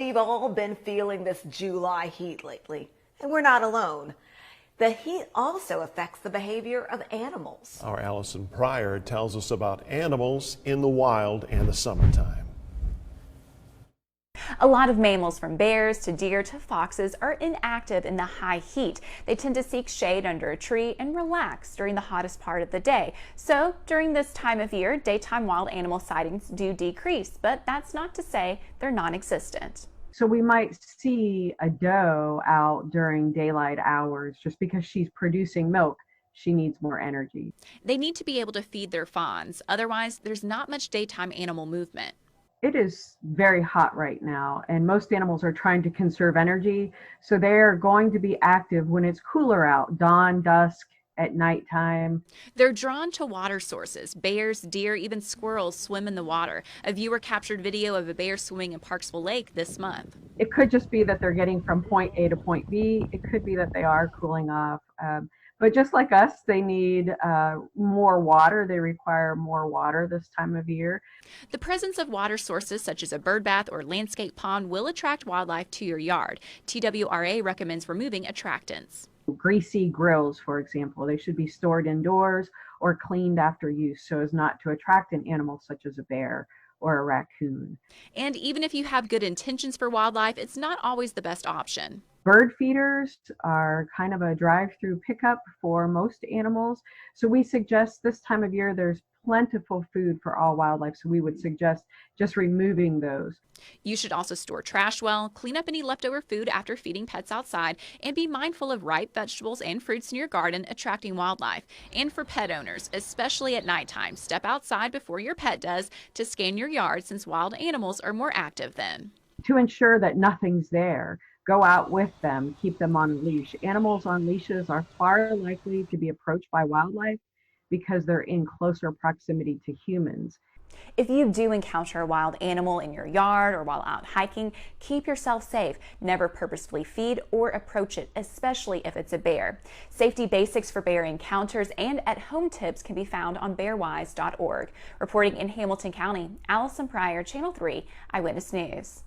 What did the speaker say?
We've all been feeling this July heat lately, and we're not alone. The heat also affects the behavior of animals. Our Allison Pryor tells us about animals in the wild in the summertime. A lot of mammals, from bears to deer to foxes, are inactive in the high heat. They tend to seek shade under a tree and relax during the hottest part of the day. So during this time of year, daytime wild animal sightings do decrease, but that's not to say they're non-existent. So we might see a doe out during daylight hours just because she's producing milk. She needs more energy. They need to be able to feed their fawns, otherwise there's not much daytime animal movement. It is very hot right now, and most animals are trying to conserve energy. So they're going to be active when it's cooler out, dawn, dusk, at nighttime. They're drawn to water sources. Bears, deer, even squirrels swim in the water. A viewer captured video of a bear swimming in Parksville Lake this month. It could just be that they're getting from point A to point B. It could be that they are cooling off. But just like us, they need more water. They require more water this time of year. The presence of water sources such as a bird bath or landscape pond will attract wildlife to your yard. TWRA recommends removing attractants. Greasy grills, for example, they should be stored indoors or cleaned after use so as not to attract an animal such as a bear or a raccoon. And even if you have good intentions for wildlife, it's not always the best option. Bird feeders are kind of a drive-through pickup for most animals. So we suggest this time of year there's plentiful food for all wildlife. So we would suggest just removing those. You should also store trash well, clean up any leftover food after feeding pets outside, and be mindful of ripe vegetables and fruits in your garden attracting wildlife. And for pet owners, especially at nighttime, step outside before your pet does to scan your yard, since wild animals are more active then. To ensure that nothing's there, go out with them, keep them on a leash. Animals on leashes are far likely to be approached by wildlife because they're in closer proximity to humans. If you do encounter a wild animal in your yard or while out hiking, keep yourself safe. Never purposefully feed or approach it, especially if it's a bear. Safety basics for bear encounters and at-home tips can be found on bearwise.org. Reporting in Hamilton County, Allison Pryor, Channel 3 Eyewitness News.